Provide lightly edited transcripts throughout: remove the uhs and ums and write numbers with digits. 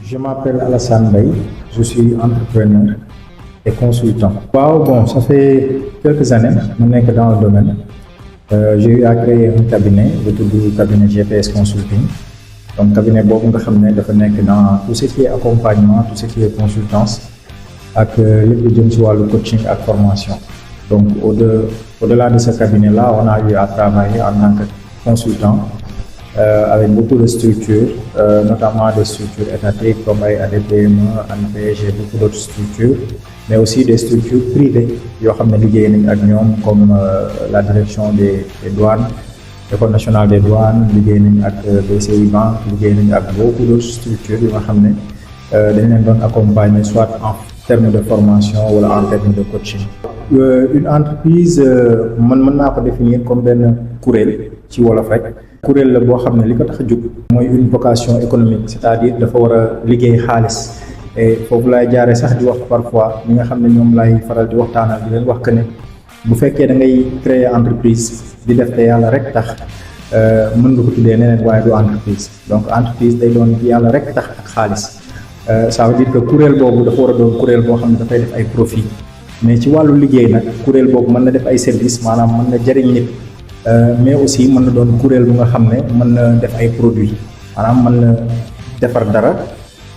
Je m'appelle Alassane Mbaye, je suis entrepreneur et consultant. Bon, ça fait quelques années que je suis dans le domaine. J'ai eu à créer un cabinet, le cabinet GPS Consulting. Donc, cabinet dans tout ce qui est accompagnement, tout ce qui est consultance, avec le coaching et formation. Donc, au-delà de ce cabinet-là, on a eu à travailler en tant que consultant avec beaucoup de structures, notamment des structures étatiques comme ADPME, ANPG, beaucoup d'autres structures, mais aussi des structures privées comme la direction des douanes, l'École nationale des douanes, avec BCI Bank, avec beaucoup d'autres structures qui nous accompagner soit en termes de formation ou en termes de coaching. Une entreprise, je peux définir comme un courriel ci wolof rek kuréel la boo xam ne li ko tax a jóg mooy une vocation économique, c'est-à-dire dafa war a liggéey xaalis et foofu laay jaaree sax di wax parfois ñi nga xam ne ñoom laay faral di waxtaanal di leen wax que ne bu fekkee da ngay créer entreprise di def te yàlla rek tax mën nga ko tuddee neneen waaye du entreprise. Donc entreprise day doon yàlla rek tax ak xaalis, ça veut dire que kuréel boobu dafa war a doon kuréel boo xam ne dafay def ay profit, mais ci wàllu liggéey nag kuréel boobu mën na def ay service, maanaam mën na jëriñ nit. Mais aussi mën na doon kuréel bu nga xam ne mën na def ay produits, maanaam mën na defar dara,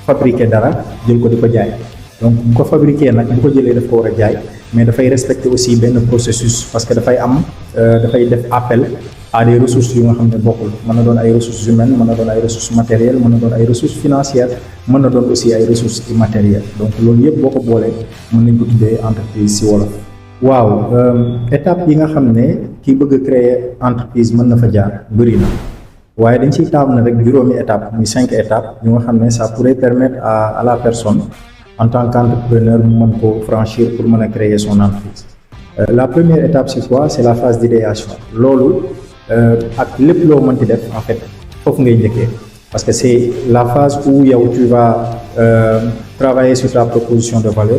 fabriquer dara jël ko di ko jaay. Donc bu ko fabriquer nag bu ko jëlee daf ko war a jaay, mais dafay respecter aussi benn processus, parce que dafay def appel à des ressources yu nga xam ne bokkul. Mën na doon ay ressources humaines, mën na doon ay ressources matérielles, mën na doon ay ressources financières, mën na doon aussi ay ressources immatérielles. Donc loolu yëpp boo ko boolee mën nañ ko tuddee entreprise ci wolof. Waaw, étape yi nga xam ne ki bëgg créer entreprise mën na fa jaar bëri na waaye dañ ciy taamu rek juróomi étape muy 5 étapes yu nga xam ne ça pourrait permettre à la personne en tant qu'entrepreneur mu mën ko franchir pour mën a créer son entreprise. La première étape c'est quoi? C'est la phase d'idéation. Loolu ak lépp loo mënti def en fait foofu ngay njëkkee, parce que c'est la phase où yow tu vas travailler sur ta proposition de valeur.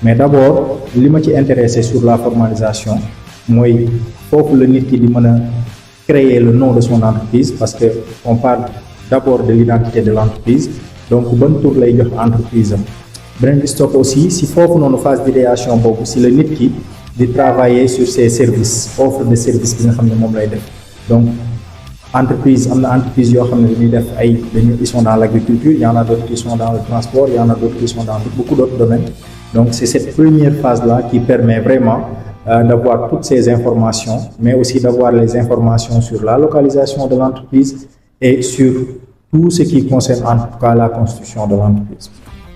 Mais d'abord li ma ci intéressé sur la formalisation mooy foofu la nit ki di mën a créer le nom de son entreprise, parce que on parle d'abord de l'identité de l'entreprise. Donc ban tur lay jox entreprise am. Beneen bi stop aussi si foofu noonu phase d'idéation boobu si la nit ki di travailler sur ses services, offre de service bi nga xam ne moom lay def. Donc entreprise am na entreprise yoo xam ne dañuy def ils sont dans l'agriculture, il y en a d'autres qui sont dans le transport, il y en a d'autres qui sont dans beaucoup d'autres domaines. Donc c'est cette première phase-là qui permet vraiment d'avoir toutes ces informations, mais aussi d'avoir les informations sur la localisation de l'entreprise et sur tout ce qui concerne en tout cas la construction de l'entreprise.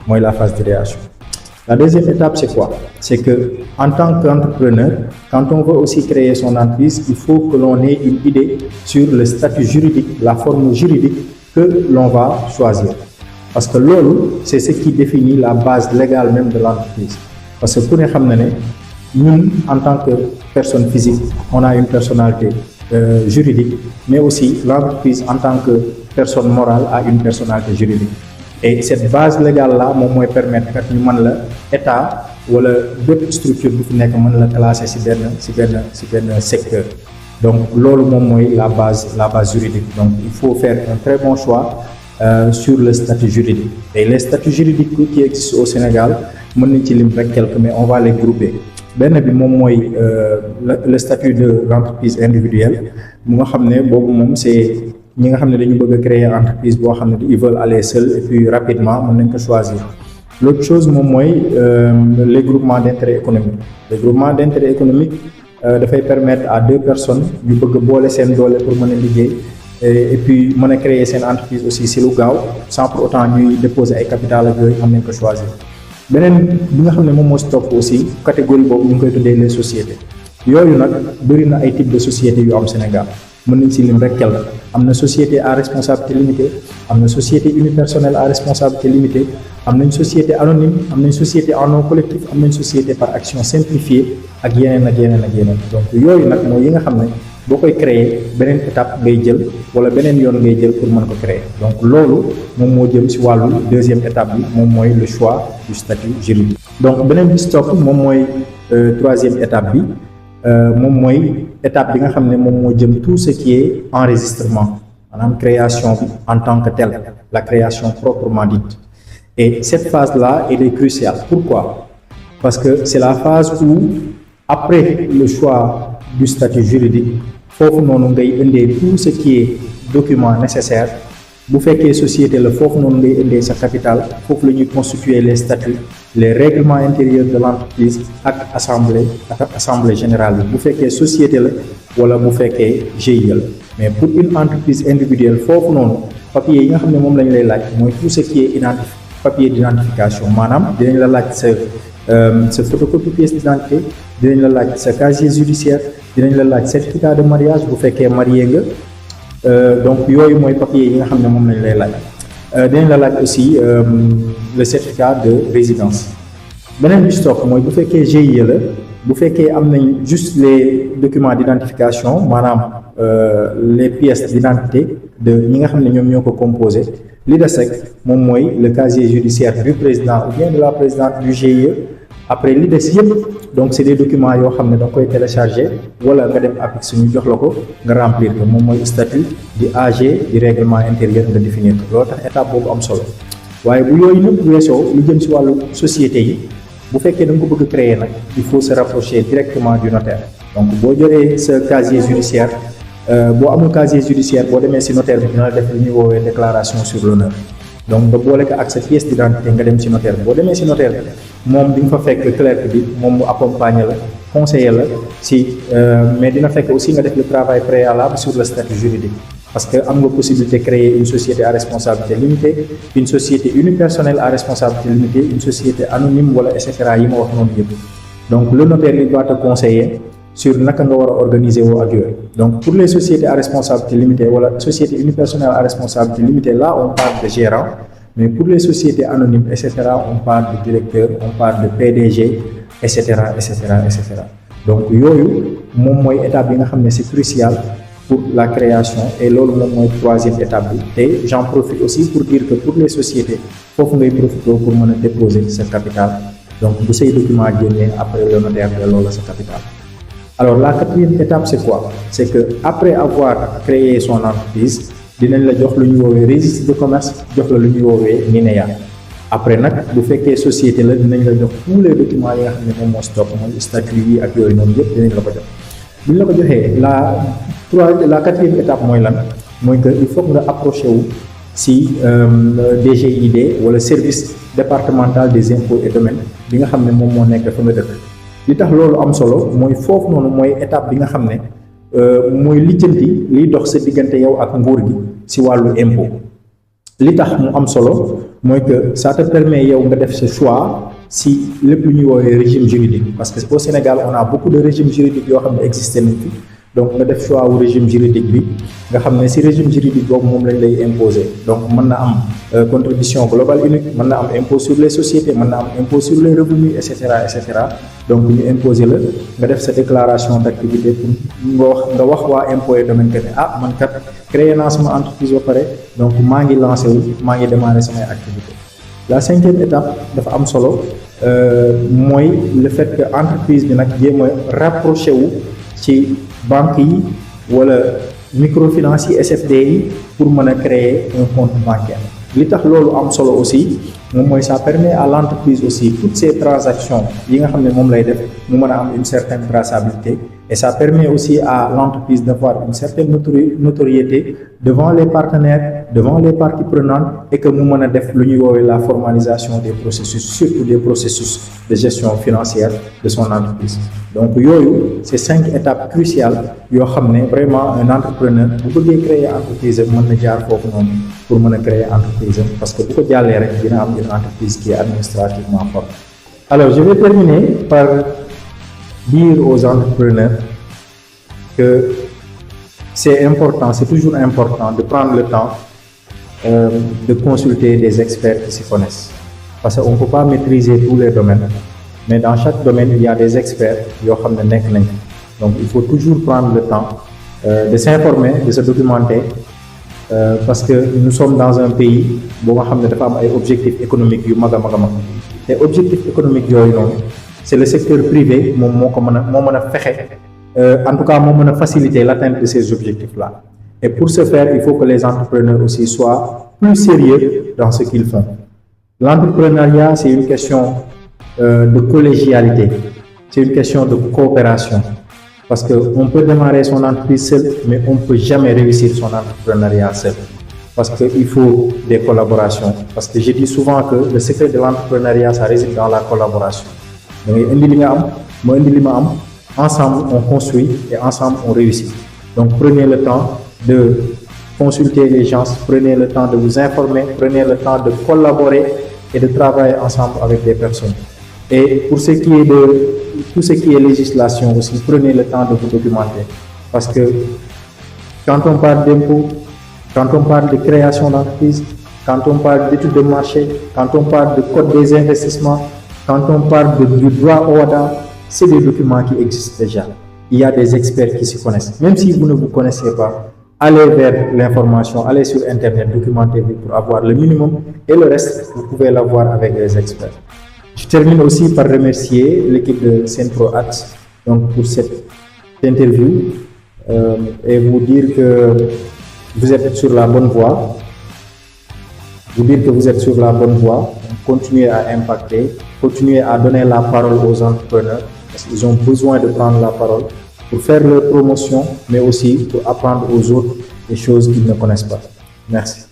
Moi, la phase d'idéation. La deuxième étape, c'est quoi? C'est que en tant qu'entrepreneur, quand on veut aussi créer son entreprise, il faut que l'on ait une idée sur le statut juridique, la forme juridique que l'on va choisir. Parce que lolo, c'est ce qui définit la base légale même de l'entreprise. Parce que pour nous, en tant que personne physique, on a une personnalité juridique, mais aussi l'entreprise en tant que personne morale a une personnalité juridique. Et cette base légale-là, moi, permet que nous l'État ou d'autres structures qui sont classées dans un secteur. Donc, lolo, la base juridique. Donc, il faut faire un très bon choix sur le statut juridique. Et les statuts juridiques qui existent au Sénégal, mais on va les grouper. Le statut de l'entreprise individuelle, c'est ñi nga xam ne dañu bëgg a créer entreprise boo xam ne ils veulent aller seuls et puis rapidement mën nañ ko choisir. L'autre chose moom mooy les groupements d'intérêt économique. Les groupements d'intérêt économique dafay permettre à deux personnes ñu bëgg a boole seen doole pour mën a liggéey et puis mën a créer seen entreprise aussi si lu gaaw sans pour autant ñuy déposer ay capital ak yooyu mën nañ ko choisir. Beneen bi nga xam ne moom moo si topp aussi catégorie boobu ñu ngi koy tuddee les sociétés. Yooyu nag bëri na ay types de sociétés yu am Sénégal. Mën nañ si lim rek kel am na société à responsabilité limitée, am na société unipersonnelle à responsabilité limitée, am nañ société anonyme, am nañ société en nom collectif, am nañ société par action simplifiée ak yeneen ak yeneen ak yeneen. Donc yooyu nag mooy yi nga xam ne boo koy créer beneen étape ngay jël wala beneen yoon ngay jël pour mën ko créer. Donc loolu moom moo jëm si wàllu deuxième étape bi moom mooy le choix du statut juridique. Donc beneen bi stop moom mooy troisième étape bi. Moom mooy étape bi nga xam ne moom moo jëm tout ce qui est enregistrement, maanaam création bi en tant que telle, la création proprement dite. Et cette phase-là, elle est cruciale. Pourquoi? Parce que c'est la phase où, après le choix du statut juridique, foofu noonu ngay indee tout ce qui est document nécessaire. Bu fekkee société la foofu noonu ngay indee sa capital, foofu la ñuy constituer les statuts, les règlements intérieurs de l'entreprise ak assemblée générale bi bu fekkee société la wala bu fekkee GIE la. Mais pour une entreprise individuelle foofu noonu papier yi nga xam ne moom la ñu lay laaj mooy tout ce qui est papier d'identification maanaam dinañ la laaj sa photocopie pièce d'identité, dinañ la laaj sa casier judiciaire, dinañ la laaj certificat de mariage bu fekkee marié nga. Donc yooyu mooy papier yi nga xam ne moom lañ lay laaj dinañ la laaj aussi le certificat de résidence. Beneen bi stock mooy bu fekkee GIE la bu fekkee am nañ juste les documents d'identification maanaam les pièces d'identité de ñi nga xam ne ñoom ñoo ko composé li des rek moom mooy le casier judiciaire du président ou bien de la présidente du GIE. Après li des yëpp donc c'est des documents yoo xam ne da nga koy télécharger wala nga dem APIX suñu jox la ko nga remplir ko moom mooy statut di AG di règlement intérieur nga définir ko loolu tax étape boobu am solo waaye bu yooyu nëpp weesoo lu jëm ci wàllu société yi bu fekkee da nga ko bëgg créer nag il faut se rapprocher directement du notaire. Donc boo joree sa casier judiciaire boo amul casier judiciaire boo demee ci notaire bi dina la def lu ñuy woowee déclaration sur l'honneur. Donc nga boole ko ak sa pièce d'identité nga dem ci notaire boo demee ci notaire bi moom di nga fa fekk clerc bi moom mu accompagner la conseiller la ci mais dina fekk aussi nga def le travail préalable sur le statut juridique parce que am nga possibilité créer une société à responsabilité limitée, une société unipersonnelle à responsabilité limitée, une société anonyme wala et cetera yi ma wax noonu yëpp. Donc le notaire il doit te conseiller sur naka nga war a organiser woo ak yooyu. Donc pour les sociétés à responsabilité limitée wala société unipersonnelle à responsabilité limitée là on parle de gérant, mais pour les sociétés anonymes et cetera on parle de directeur, on parle de PDG et cetera et cetera et cetera. Donc yooyu moom mooy étape bi nga xam ne c'est crucial pour la création et loolu moom mooy troisième étape bi te j'en profite aussi pour dire que pour les sociétés foofu ngay profiter pour mën a déposer sa capital. Donc bu say document génnee après le notaire delloo la sa capital. Alors la quatrième étape c'est quoi? C'est que après avoir créé son entreprise dinañ la jox lu ñu woowee registre de commerce jox la lu ñu woowee NINEA. Après nag bu fekkee société la dinañ la jox tous les documents yi nga xam ne moom moo stock mooy statut yi ak yooyu noonu yëpp dinañ la ko jox. bu ñu la ko joxee la quatrième étape mooy lan mooy que il faut nga approché wu si DGID wala service départemental des impôts et domaines bi nga xam ne moom moo nekk fa nga dëkk. li tax loolu am solo mooy foofu noonu mooy étape bi nga xam ne mooy lijjanti liy dox sa diggante yow ak nguur gi si wàllu impôt. li tax mu am solo mooy que ça te permet yow nga def sa choix si lépp lu ñuy woowee régime juridique parce que au Sénégal on a beaucoup de régimes juridiques yoo xam ne existé nañ fi donc nga def choix wu régime juridique bi nga xam ne si régime juridique boobu moom lañ lay imposer donc mën na am contribution globale unique mën na am impôt sur les sociétés mën na am impôt sur les revenus et cetera donc ñu imposer la nga def sa déclaration d'activité pour nga wax waa impôt et domaine que ne ah man kat créé naa sama entreprise ba pare donc maa ngi lancé wu maa ngi démarré samay activité. La cinquième étape dafa am solo mooy le fait que entreprise bi nag jéem a rapproché wu ci banques yi wala microfinance yi SFD yi pour mën a créer un compte bancaire. li tax loolu am solo aussi moom mooy ça permet à l'entreprise aussi toutes ces transactions yi nga xam ne moom lay def mu mën a am une certaine traçabilité et ça permet aussi à l'entreprise d'avoir une certaine notoriété devant les partenaires, devant les parties prenantes et que mu mën a def lu ñuy woowee la formalisation des processus, surtout des processus de gestion financière de son entreprise. Donc yooyu c'est 5 étapes cruciales yoo xam ne vraiment un entrepreneur bu bëggee créer entreprise mën na jaar foofu noonu pour mën a créer entreprise parce que bu ko jàllee rek dina am une entreprise qui est administrativement forte. Alors je vais terminer par dire aux entrepreneurs que c'est important, c'est toujours important de prendre le temps de consulter des experts qui s'y connaissent. Parce qu'on ne peut pas maîtriser tous les domaines, mais dans chaque domaine, il y a des experts qui ont des nek. Donc il faut toujours prendre le temps de s'informer, de se documenter, parce que nous sommes dans un pays où on a des objectifs économiques. Les objectifs économiques, c'est le secteur privé qui en tout cas moo faciliter l'atteinte de ces objectifs-là. Et pour ce faire, il faut que les entrepreneurs aussi soient plus sérieux dans ce qu'ils font. L'entrepreneuriat, c'est une question de collégialité, c'est une question de coopération. Parce qu'on peut démarrer son entreprise seul, mais on ne peut jamais réussir son entrepreneuriat seul. Parce qu'il faut des collaborations. Parce que je dis souvent que le secret de l'entrepreneuriat, ça réside dans la collaboration. Donc, ensemble, on construit et ensemble, on réussit. Donc, prenez le temps de consulter les gens, prenez le temps de vous informer, prenez le temps de collaborer et de travailler ensemble avec des personnes. Et pour ce qui est de tout ce qui est législation aussi, prenez le temps de vous documenter. Parce que quand on parle d'impôts, quand on parle de création d'entreprise, quand on parle d'études de marché, quand on parle de code des investissements, quand on parle du droit au WADA, c'est des documents qui existent déjà. Il y a des experts qui s'y connaissent. Même si vous ne vous connaissez pas, allez vers l'information, allez sur Internet, documentez-vous pour avoir le minimum et le reste, vous pouvez l'avoir avec les experts. Je termine aussi par remercier l'équipe de Senpro Ads pour cette interview et vous dire que vous êtes sur la bonne voie. Continuez à impacter, continuez à donner la parole aux entrepreneurs parce qu'ils ont besoin de prendre la parole pour faire leur promotion, mais aussi pour apprendre aux autres des choses qu'ils ne connaissent pas. Merci.